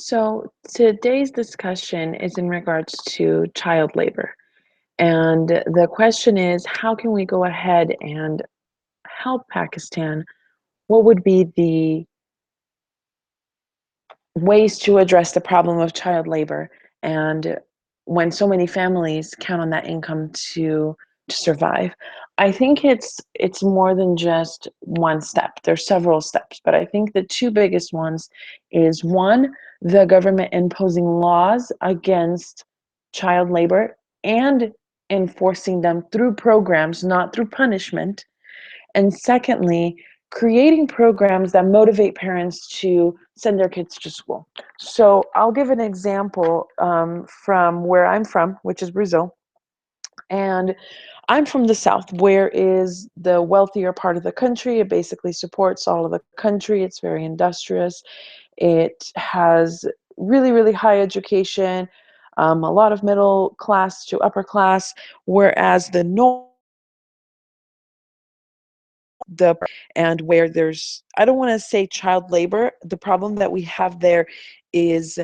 So today's discussion is in regards to child labor. And the question is, how can we go ahead and help Pakistan? What would be the ways to address the problem of child labor? And when so many families count on that income to survive, I think it's more than just one step. There's several steps, but I think the two biggest ones is one, the government imposing laws against child labor and enforcing them through programs, not through punishment. And secondly, creating programs that motivate parents to send their kids to school. So I'll give an example from where I'm from, which is Brazil. And I'm from the South, where is the wealthier part of the country. It basically supports all of the country. It's very industrious. It has really, really high education, a lot of middle class to upper class, whereas the North, the and where there's, I don't want to say child labor. The problem that we have there is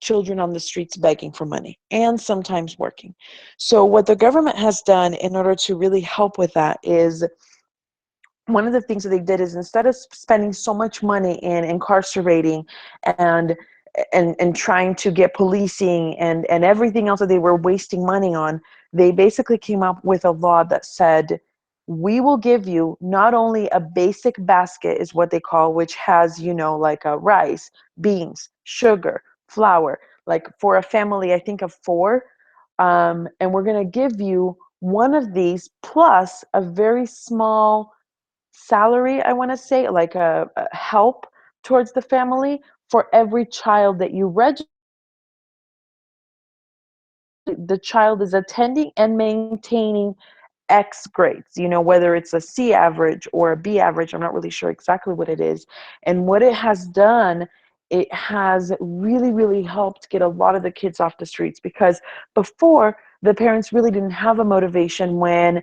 children on the streets begging for money and sometimes working. So what the government has done in order to really help with that is, one of the things that they did is, instead of spending so much money in incarcerating and and trying to get policing and everything else that they were wasting money on, they basically came up with a law that said, we will give you not only a basic basket, is what they call, which has, like a rice, beans, sugar, flour, like for a family, I think of four, and we're going to give you one of these plus a very small salary, I want to say, like a help towards the family for every child that you register. The child is attending and maintaining X grades, whether it's a C average or a B average. I'm not really sure exactly what it is. And what it has done, it has really, really helped get a lot of the kids off the streets, because before, the parents really didn't have a motivation when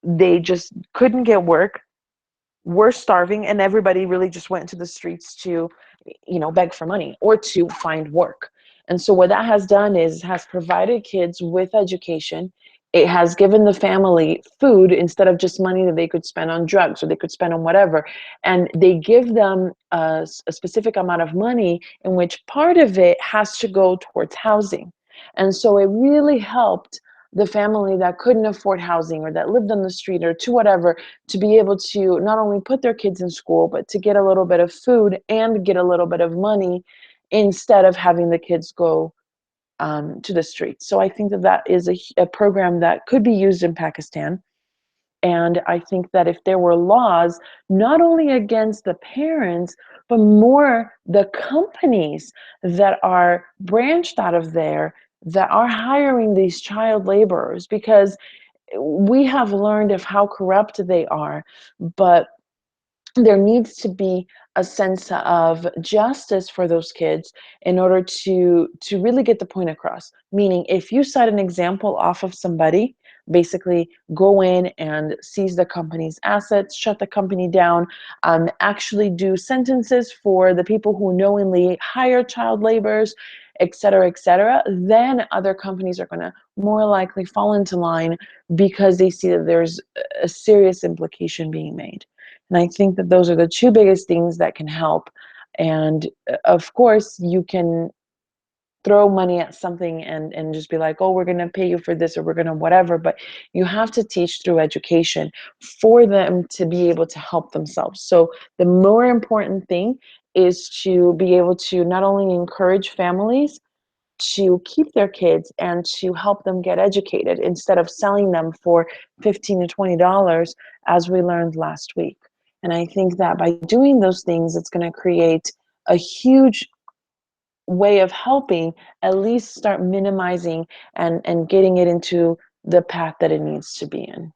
they just couldn't get work, were starving, and everybody really just went to the streets to, beg for money or to find work. And so what that has done is has provided kids with education. It has given the family food instead of just money that they could spend on drugs or they could spend on whatever. And they give them a specific amount of money, in which part of it has to go towards housing. And so it really helped the family that couldn't afford housing or that lived on the street or to whatever, to be able to not only put their kids in school, but to get a little bit of food and get a little bit of money, instead of having the kids go to the streets. So I think that that is a program that could be used in Pakistan. And I think that if there were laws, not only against the parents, but more the companies that are branched out of there, that are hiring these child laborers, because we have learned of how corrupt they are, but there needs to be a sense of justice for those kids in order to really get the point across. Meaning, if you set an example off of somebody, basically go in and seize the company's assets, shut the company down, actually do sentences for the people who knowingly hire child laborers, et cetera, then other companies are going to more likely fall into line, because they see that there's a serious implication being made. And I think that those are the two biggest things that can help. And of course, you can throw money at something and just be like, oh, we're going to pay you for this, or we're going to whatever. But you have to teach through education for them to be able to help themselves. So the more important thing is to be able to not only encourage families to keep their kids and to help them get educated, instead of selling them for $15 to $20, as we learned last week. And I think that by doing those things, it's going to create a huge way of helping at least start minimizing and getting it into the path that it needs to be in.